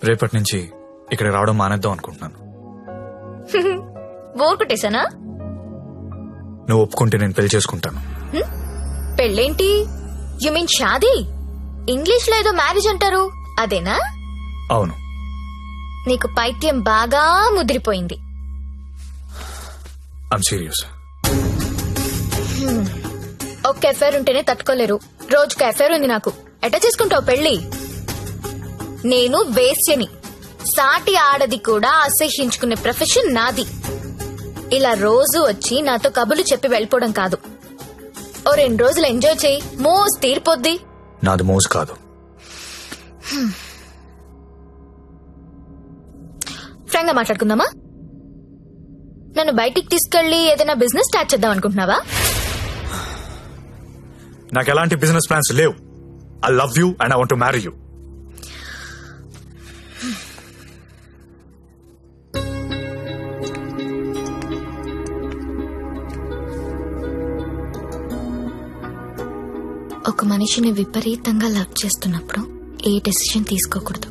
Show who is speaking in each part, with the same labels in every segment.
Speaker 1: రేపటి నుంచి ఇక్కడ రావడం మానేద్దాం అనుకుంటున్నాను.
Speaker 2: బోర్ కొట్టేశానా?
Speaker 1: నువ్వు ఒప్పుకుంటే నేను పెళ్లి చేసుకుంటాను.
Speaker 2: పెళ్ళేంటి? You mean shaadi? ఇంగ్లీష్ లో ఏదో మ్యారేజ్ అంటారు, అదేనా?
Speaker 1: అవును.
Speaker 2: నీకు పైత్యం బాగా ముదిరిపోయింది.
Speaker 1: I'm serious.
Speaker 2: ఒక్క ఎఫైర్ ఉంటేనే తట్టుకోలేరు, రోజుకు ఎఫైర్ ఉంది నాకు. ఎట్లా చేసుకుంటావు పెళ్లి? నేను వేశ్యని, సాటి ఆడది కూడా అసహ్యించుకునే ప్రొఫెషన్ నాది. ఇలా రోజు వచ్చి నాతో కబులు చెప్పి వెళ్ళిపోవడం కాదు. ఓ 2 రోజులు ఎంజాయ్ చేయి, మోజ్ తీరిపోద్ది.
Speaker 1: నాది మోజు కాదు.
Speaker 2: ఫ్రాంక్ గా మాట్లాడుకుందామా? నన్ను బయటికి తీసుకెళ్లి ఏదైనా బిజినెస్ స్టార్ట్ చేద్దాం అనుకుంటున్నావా?
Speaker 1: నాకు ఎలాంటి బిజినెస్ ప్లాన్స్ లేవు. I love you and I want to marry you.
Speaker 2: ఒక మనిషిని విపరీతంగా లవ్ చేస్తున్నప్పుడు ఏ డెసిషన్ తీసుకోకూడదు.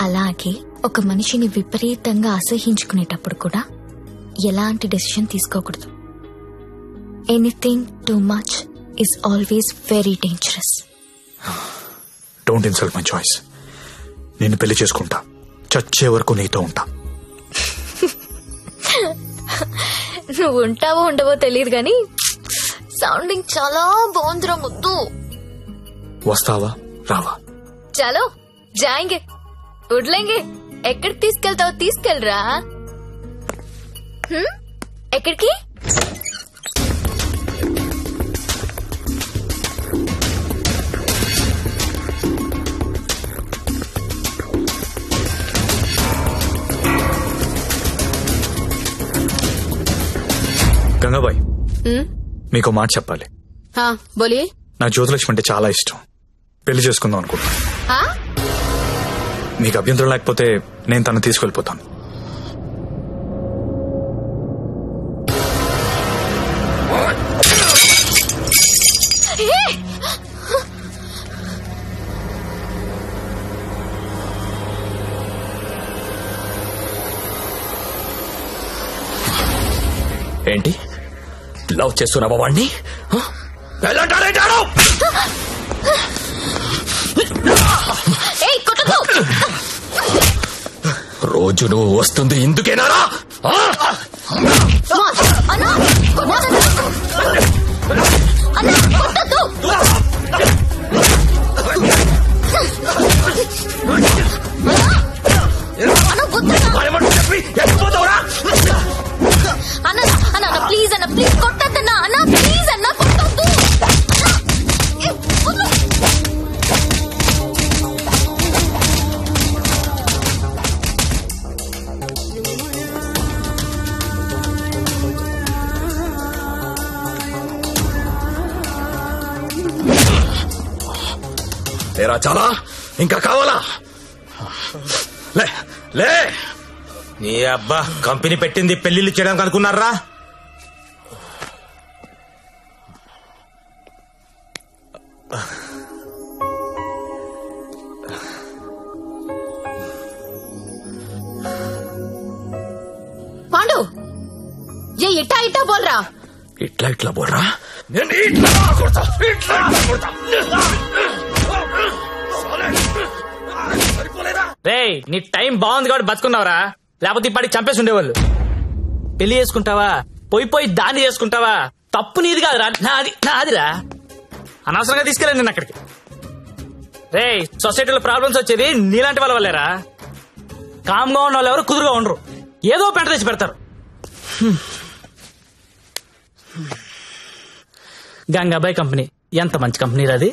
Speaker 2: అలాగే ఒక మనిషిని విపరీతంగా అసహించుకునేటప్పుడు కూడా ఎలాంటి డెసిషన్ తీసుకోకూడదు. Anything too much is always very dangerous.
Speaker 1: Don't insult my choice. నేను పెళ్లి చేసుకుంటా, చచ్చే వరకు నీతో ఉంటా.
Speaker 2: నువ్వు ఉంటావో ఉండవో తెలియదు గాని సౌండింగ్ చాలా బాగుందిరా ముద్దు.
Speaker 1: వస్తావా రావా?
Speaker 2: చలో జాయింగే, ఉడ్లేంగే. ఎక్కడికి తీసుకెళ్తావో తీసుకెళ్ళరా. ఎక్కడికి?
Speaker 1: గంగాబాయ్, మీకు మాట చెప్పాలి.
Speaker 3: బోలియే.
Speaker 1: నాకు జ్యోతిలక్ష్మి అంటే చాలా ఇష్టం. పెళ్లి చేసుకుందాం అనుకుంటున్నా. మీకు అభ్యంతరం లేకపోతే నేను తను తీసుకెళ్లిపోతాను.
Speaker 4: ఏంటి లవ్ చేస్తున్నావా వాణ్ణి? రోజు నువ్వు వస్తుంది ఇందుకేనారా?
Speaker 2: అన్న ప్లీజ్ అన్న, ప్లీజ్ కొట్టద్దన్నా. అన్న ప్లీజ్ అన్న, కొట్టద్దు.
Speaker 4: లేరా చాలా? ఇంకా కావాలా? లే లే.
Speaker 5: నీ అబ్బా కంపెనీ పెట్టింది పెళ్లిళ్ళు చేయడానికి అనుకున్నారా?
Speaker 2: పాండు ఏ ఇట్టా ఇట్టా బోల్రా.
Speaker 4: ఇట్లా ఇట్లా బోర్రా? నేను ఇట్లా కొడతా, ఇట్లా కొడతా.
Speaker 6: రేయ్, నీ టైం బాగుంది కాబట్టి బతుకున్నావురా, లేకపోతే ఇప్పటికి చంపేసి ఉండేవాళ్ళు. పెళ్లి చేసుకుంటావా, పోయి దాన్ని చేసుకుంటావా? తప్పు నీది కాదురా, నాదిరా. అనవసరంగా తీసుకెళ్ళండి నేను అక్కడికి. రేయ్, సొసైటీలో ప్రాబ్లమ్స్ వచ్చేది నీలాంటి వాళ్ళ వల్లేరా. కామ్గా ఉన్న వాళ్ళు ఎవరు కుదురుగా ఉండరు, ఏదో పెంట తెచ్చి పెడతారు. గంగాబాయ్ కంపెనీ ఎంత మంచి కంపెనీ అది.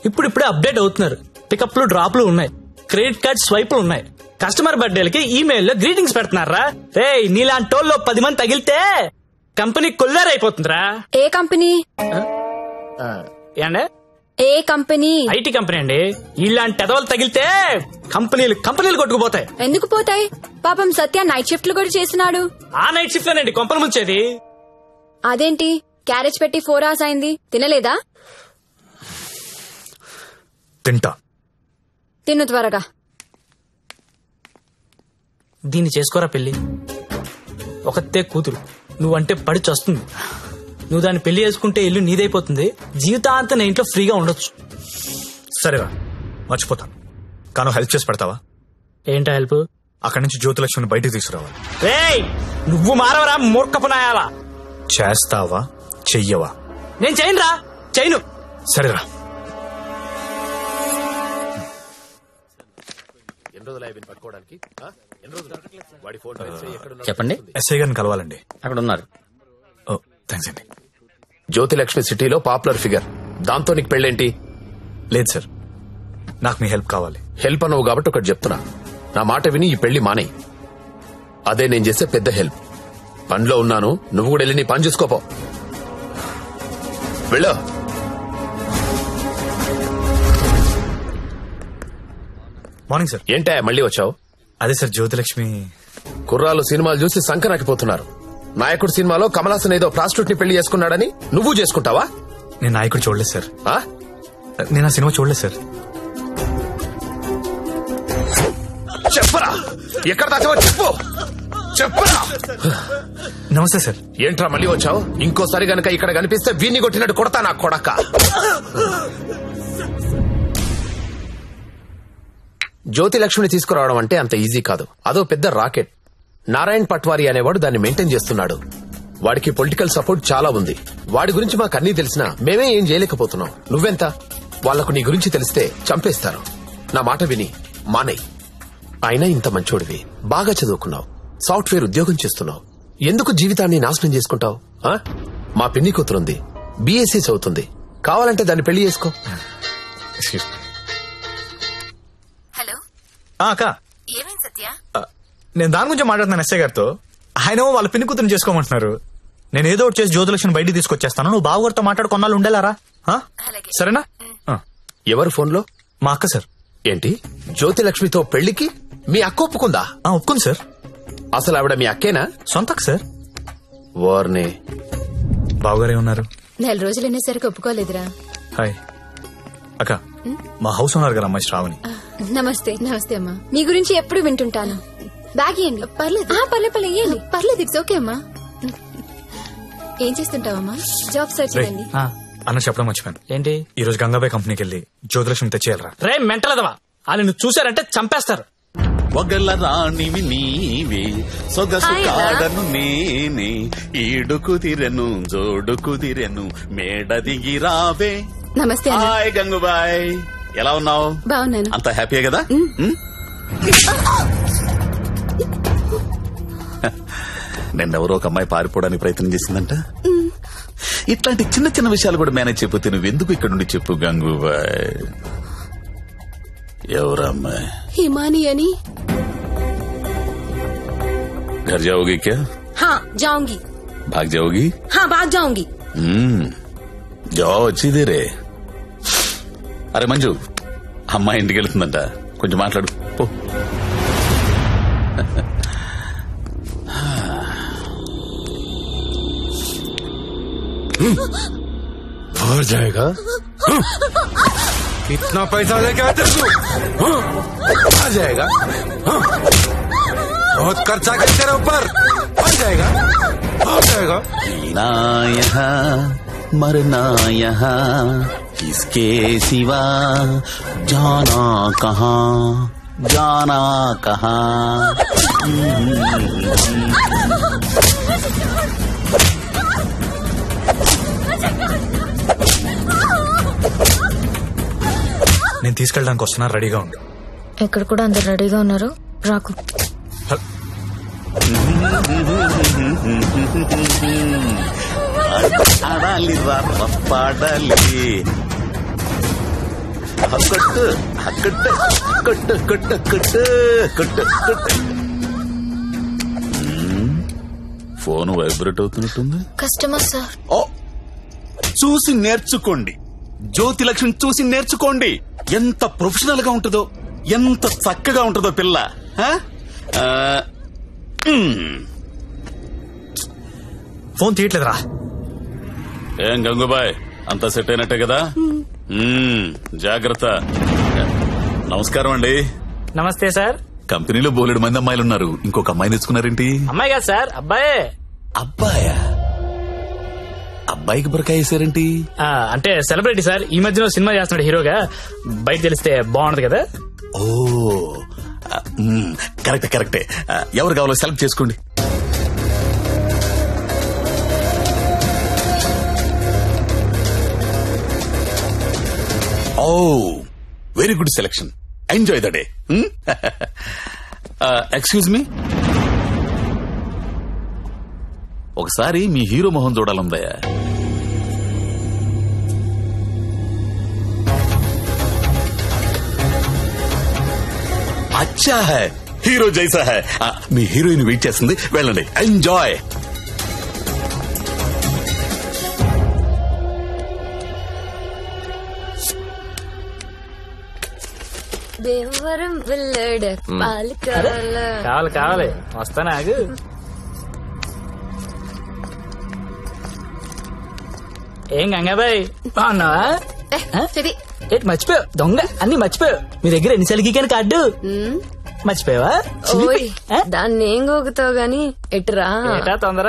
Speaker 6: ఇప్పుడిప్పుడే అప్డేట్ అవుతున్నారు. పికప్లు డ్రాప్లు ఉన్నాయి, క్రెడిట్ కార్డ్ స్వైపులు ఉన్నాయి. కస్టమర్ బర్త్డేలకి ఈమెయిల్లో గ్రీటింగ్స్ పెడుతున్నారా. రేయ్, నీలాంటి టోల్లో 10 మంది తగిలితే కంపెనీ కొల్లారైపోతుందిరా.
Speaker 3: ఏ కంపెనీ?
Speaker 6: ఏండే?
Speaker 3: ఏ కంపెనీ?
Speaker 6: ఐటీ కంపెనీ అండి. ఇలాంటి ఎదవలు తగిలితే కంపెనీలు కొట్టుకుపోతాయి.
Speaker 3: ఎందుకు పోతాయి? పాపం సత్య నైట్ షిఫ్ట్లు కూడా చేస్తున్నాడు.
Speaker 6: ఆ నైట్ షిఫ్ట్ లోనండి కొంపలు ముంచేది.
Speaker 3: అదేంటి క్యారేజ్ పెట్టి 4 hours అయింది, తినలేదా?
Speaker 1: తింటా.
Speaker 3: తిను త్వరగా.
Speaker 6: దీన్ని చేసుకోరా పెళ్లి. ఒకతే కూతురు, నువ్వంటే పడి చస్తుంది. నువ్వు దాన్ని పెళ్లి చేసుకుంటే ఇల్లు నీదైపోతుంది, జీవితాంతం నేను ఇంట్లో ఫ్రీగా ఉండొచ్చు.
Speaker 1: సరేరా, మర్చిపోతాను. కానీ హెల్ప్ చేసి పెడతావా?
Speaker 6: ఏంటా హెల్ప్?
Speaker 1: అక్కడి నుంచి జ్యోతిలక్ష్మిని బయటికి తీసుకురావాలి.
Speaker 6: రేయ్, నువ్వు మారవరా మూర్ఖపునాయాలా?
Speaker 1: చేస్తావా చెయ్యవా?
Speaker 6: నేను చేయనురా, చేయను.
Speaker 1: సరేరా.
Speaker 4: చెప్పండి.
Speaker 1: ఎస్ఐ గారిని కలవాలండి.
Speaker 4: అక్కడ ఉన్నారు.
Speaker 1: ఓ థ్యాంక్స్ అండి.
Speaker 7: జ్యోతిలక్ష్మి సిటీలో పాపులర్ ఫిగర్, దాంతో నీకు పెళ్ళేంటి?
Speaker 1: లేదు సార్, నాకు మీ హెల్ప్ కావాలి.
Speaker 7: హెల్ప్ అనవు కాబట్టి ఒకటి చెప్తున్నా, నా మాట విని ఈ పెళ్లి మానే. అదే నేను చేసే పెద్ద హెల్ప్. పనిలో ఉన్నాను, నువ్వు కూడా వెళ్ళి నీ పని చూసుకోపో. వెళ్ళు.
Speaker 1: Morning sir.
Speaker 7: ఏంటా మళ్ళీ వచ్చావు?
Speaker 1: అదే సార్, జ్యోతిలక్ష్మి
Speaker 7: కుర్రాలు సినిమాలు చూసి సంకనాకిపోతున్నారు. నాయకుడు సినిమాలో కమలాసన్ ఏదో ప్రాస్టిట్యూట్ ని పెళ్లి చేసుకున్నాడని నువ్వు చేసుకుంటావా?
Speaker 1: నేను నాయకుడు చూడలేదు సార్.
Speaker 7: ఆ?
Speaker 1: నేను ఆ సినిమా చూడలేదు సార్.
Speaker 7: చెప్పరా, ఎక్కడ దాచావో చెప్పు. చెప్పరా.
Speaker 1: నమస్తే సార్.
Speaker 7: ఏంట్రా మళ్ళీ వచ్చావు? ఇంకోసారి గనక ఇక్కడ కనిపిస్తే వీణ్ణి కొట్టినట్టు కొడతా నా కొడక. జ్యోతిలక్ష్మిని తీసుకురావడం అంటే అంత ఈజీ కాదు. అదో పెద్ద రాకెట్. నారాయణ్ పట్వారీ అనేవాడు దాన్ని మెయింటైన్ చేస్తున్నాడు. వాడికి పొలిటికల్ సపోర్ట్ చాలా ఉంది. వాడి గురించి మాకు అన్నీ తెలిసినా మేమే ఏం చేయలేకపోతున్నాం. నువ్వెంత? వాళ్లకు నీ గురించి తెలిస్తే చంపేస్తారు. నా మాట విని మానేయ్. అయినా ఇంత మంచోడివి, బాగా చదువుకున్నావు, సాఫ్ట్వేర్ ఉద్యోగం చేస్తున్నావు, ఎందుకు జీవితాన్ని నాశనం చేసుకుంటావు? మా పిన్ని కూతురుంది, బీఎస్సీ చదువుతుంది, కావాలంటే దాన్ని పెళ్లి చేసుకో.
Speaker 2: హలో
Speaker 1: అక్క,
Speaker 2: ఏమైంది సత్య?
Speaker 1: నేను దాని గురించి మాట్లాడుతున్నాను ఎస్ఐ గారితో. ఆయన వాళ్ళ పిన్ని కూతురు చేసుకోమంటున్నారు. నేను ఏదో ఒకటి చేసి జ్యోతిలక్ష్మిని బయటికి తీసుకొచ్చేస్తాను. నువ్వు బావగారితో మాట్లాడు, కొన్నాళ్ళు ఉండేలారా? సరేనా?
Speaker 7: ఎవరు ఫోన్లో?
Speaker 1: మా అక్క సార్.
Speaker 7: ఏంటి, జ్యోతిలక్ష్మితో పెళ్లికి మీ అక్క ఒప్పుకుందా?
Speaker 1: ఒప్పుకుంది సార్.
Speaker 7: అసలు ఆవిడ మీ అక్కేనా?
Speaker 1: సొంత అక్క సార్.
Speaker 7: వార్నే.
Speaker 1: బావగారే ఉన్నారు.
Speaker 3: 4 రోజులు అనేసరికి ఒప్పుకోలేదురా.
Speaker 1: హాయ్ అక్క, మా హౌస్ ఓనర్ గారు అమ్మాయి శ్రావణి.
Speaker 3: నమస్తే. నమస్తే అమ్మా. మీ గురించి ఎప్పుడు వింటుంటాను. బ్యాగ్ ఇవ్వండి. పర్లేదు పర్లేదు ఇవ్వండి. పర్లేదు, ఇట్స్ ఓకే అమ్మా. ఏం చేస్తుంటావమ్మా? జాబ్ సర్చ్ చేయండి.
Speaker 1: అన్న చెప్పడం మర్చిపోయాను.
Speaker 6: ఏంటి?
Speaker 1: ఈ రోజు గంగాబాయ్ కంపెనీకి వెళ్ళి జ్యోతిలక్ష్మి తెచ్చేయాలరా.
Speaker 6: రే మెంటలదవా, వాళ్ళు నువ్వు చూసారంటే చంపేస్తారు.
Speaker 8: ఒగల రాణివి నీవే, సొగసు కాడను నేనే, ఈడు కుదిరెను జోడు కుదిరెను, మేడ దిగి రావే.
Speaker 3: నమస్తే.
Speaker 8: హాయ్ గంగుబాయ్, ఎలా ఉన్నావు?
Speaker 3: బాగున్నాను.
Speaker 8: అంత హ్యాపీయే కదా? నిన్నెవరో ఒక అమ్మాయి పారిపోవడానికి ప్రయత్నం చేసిందంట. ఇట్లాంటి చిన్న చిన్న విషయాలు కూడా మేనేజ్ చెప్పితే నువ్వెందుకు ఇక్కడ నుండి చెప్పు గంగుబాయ్. ఎవరా అమ్మాయి?
Speaker 3: హిమాని అని.
Speaker 8: घर जाओगी क्या?
Speaker 3: हाँ जाऊंगी.
Speaker 8: भाग जाओगी?
Speaker 3: हाँ भाग जाऊंगी.
Speaker 8: जाओ अच्छी देर है. అరే మంజు, అమ్మాయి ఇంటికి వెళ్తుందంట, కొంచెం మాట్లాడు పో.
Speaker 7: और जाएगा? कितना पैसा लेके आते तू? आ जाएगा? बहुत खर्चा कर तेरे ऊपर. आ जाएगा? आ जाएगा?
Speaker 8: ना यहाँ मरना यहाँ, इसके सिवा जाना कहाँ, जाना कहाँ.
Speaker 1: నేను తీసుకెళ్ళడానికి వస్తున్నా, రెడీగా ఉండు.
Speaker 2: ఇక్కడ కూడా అందరు రెడీగా ఉన్నారు, రాకు.
Speaker 8: ఆడాలి పాడాలి, కొట్టు కొట్టు కొట్టు కొట్టు కొట్టు కొట్టు కొట్టు. ఫోన్ వైబ్రేట్ అవుతున్నట్టుంది.
Speaker 2: Customer sir.
Speaker 8: ఓ, చూసి నేర్చుకోండి, జ్యోతిలక్ష్మి చూసి నేర్చుకోండి. ఎంత ప్రొఫెషనల్ గా ఉంటుందో, ఎంత చక్కగా ఉంటుందో పిల్ల.
Speaker 1: ఫోన్ తీయట్లేదురా.
Speaker 8: ఏం గంగుబాయ్, అంతా సెట్ అయినట్టే కదా? జాగ్రత్త. నమస్కారం అండి.
Speaker 6: నమస్తే సార్.
Speaker 8: కంపెనీలో బోలెడు మంది అమ్మాయిలు ఉన్నారు, ఇంకొక అమ్మాయిని తెచ్చుకున్నారేంటి?
Speaker 6: అమ్మాయి కాదు సార్, అబ్బాయే.
Speaker 8: అబ్బాయా? అబ్బాయికి బురకాయ వేసారేంటి?
Speaker 6: అంటే సెలబ్రిటీ సార్, ఈ మధ్యలో సినిమా చేస్తున్నాడు హీరోగా, బయట తెలిస్తే బాగుంటది కదా.
Speaker 8: ఓ కరెక్టే. ఎవరు కావాలో సెలెక్ట్ చేసుకోండి. Oh very good selection. Enjoy the day. Excuse me, ఒకసారి మీ హీరో మొహం చూడాలందయ్యా. అచ్చా హై, హీరో జైసా హై. మీ హీరోయిన్ వెయిట్ చేస్తుంది, వెళ్ళండి. ఎంజాయ్.
Speaker 2: దేవరం వెళ్ళాడు
Speaker 6: కావాలి వస్తానా? ఆగు. ఏం గంగాబాయ్ బాగున్నావా? ఏంటి మర్చిపోయావు? దొంగ అన్ని మర్చిపోయావు. మీ దగ్గర ఎన్నిసార్లు గీకాను కార్డు మర్చిపోయావా?
Speaker 3: దాన్ని ఏం గోగుతావు గాని ఎటురా
Speaker 6: తొందర